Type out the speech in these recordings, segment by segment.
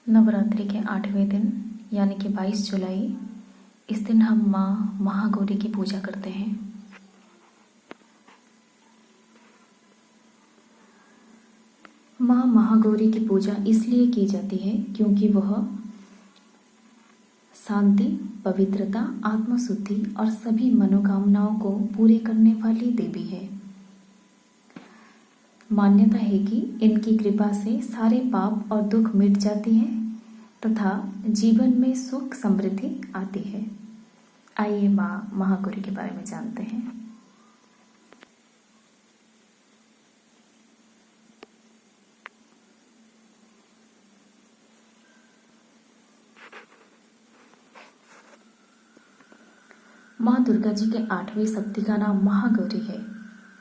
नवरात्रि के 8वें दिन यानी कि 22 जुलाई, इस दिन हम माँ महागौरी की पूजा करते हैं। माँ महागौरी की पूजा इसलिए की जाती है क्योंकि वह शांति, पवित्रता, आत्मशुद्धि और सभी मनोकामनाओं को पूरे करने वाली देवी है। मान्यता है कि इनकी कृपा से सारे पाप और दुख मिट जाती हैं तथा जीवन में सुख समृद्धि आती है। आइए माँ महागौरी के बारे में जानते हैं। माँ दुर्गा जी के 8वें शक्ति का नाम महागौरी है।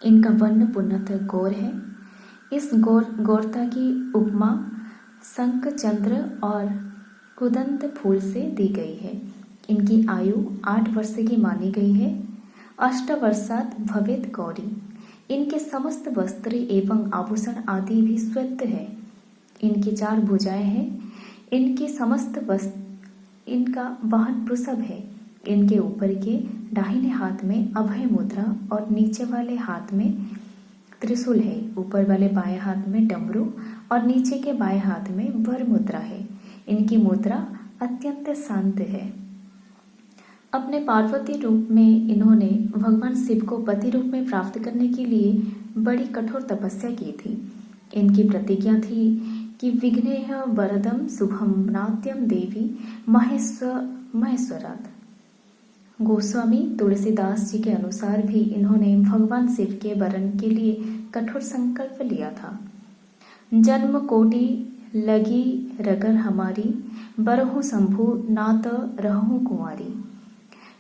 इनका वर्ण पूर्णतः गौर है। इस गौरता की उपमा शंख, चंद्र और कुदंत फूल से दी गई है। इनकी आयु 8 वर्ष की मानी गई है। 8 वर्षात भवेत गौरी। इनके समस्त वस्त्र एवं आभूषण आदि भी श्वेत है। इनकी 4 भुजाएं हैं। इनका वाहन वृषभ है। इनके ऊपर के दाहिने हाथ में अभय मुद्रा और नीचे वाले हाथ में त्रिशूल है। ऊपर वाले बाएं हाथ में डमरू और नीचे के बाएं हाथ में वर मुद्रा है। इनकी मुद्रा अत्यंत शांत है। अपने पार्वती रूप में इन्होंने भगवान शिव को पति रूप में प्राप्त करने के लिए बड़ी कठोर तपस्या की थी। इनकी प्रतिज्ञा थी कि विघ्नेह वरदम शुभम नाट्यम देवी महेश्वरात्। गोस्वामी तुलसीदास जी के अनुसार भी इन्होंने भगवान शिव के वरण के लिए कठोर संकल्प लिया था। जन्म कोटि लगी रगर हमारी, बरहु शंभु नात रहूं कुंवारी।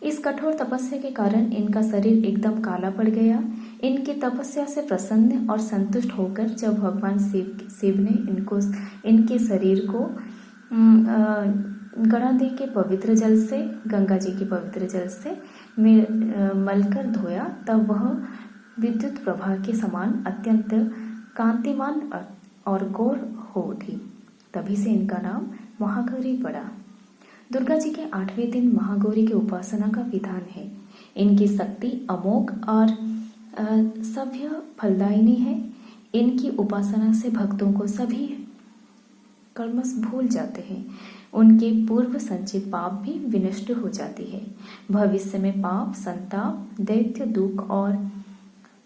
इस कठोर तपस्या के कारण इनका शरीर एकदम काला पड़ गया। इनकी तपस्या से प्रसन्न और संतुष्ट होकर जब भगवान शिव ने इनके शरीर को गंगा के पवित्र जल से मलकर धोया, तब वह विद्युत प्रभा के समान अत्यंत कांतिमान और गौर हो उठी। तभी से इनका नाम महागौरी पड़ा। दुर्गा जी के 8वें दिन महागौरी की उपासना का विधान है। इनकी शक्ति अमोघ और सभ्य फलदायिनी है। इनकी उपासना से भक्तों को सभी कर्मस भूल जाते हैं। उनके पूर्व संचित पाप भी विनष्ट हो जाती है। भविष्य में पाप, संताप, दैत्य, दुख और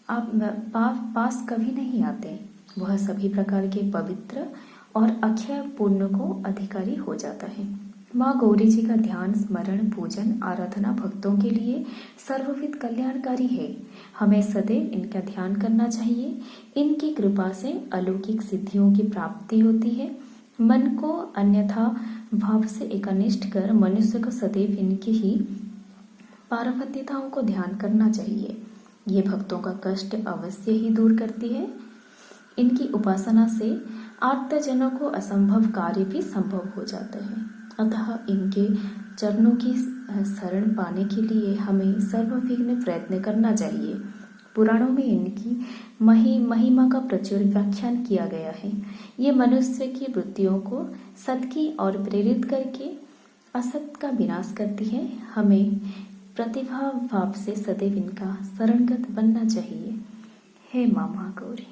पास कभी नहीं आते। वह सभी प्रकार के पवित्र और अक्षय पुण्य को अधिकारी हो जाता है। माँ गौरी जी का ध्यान, स्मरण, पूजन, आराधना भक्तों के लिए सर्वविध कल्याणकारी है। हमें सदैव इनका ध्यान करना चाहिए। इनकी कृपा से अलौकिक सिद्धियों की प्राप्ति होती है। मन को अन्यथा भाव से एकनिष्ठ कर मनुष्य को सदैव इनकी ही पारवत्यताओं को ध्यान करना चाहिए। ये भक्तों का कष्ट अवश्य ही दूर करती है। इनकी उपासना से आर्तजनों को असंभव कार्य भी संभव हो जाता है। अतः इनके चरणों की शरण पाने के लिए हमें सर्वविघ्न प्रयत्न करना चाहिए। पुराणों में इनकी महिमा का प्रचुर व्याख्यान किया गया है। ये मनुष्य की वृत्तियों को सत की ओर प्रेरित करके असत का विनाश करती है। हमें प्रतिभा भाव से सदैव इनका शरणगत बनना चाहिए। हे माँ महागौरी।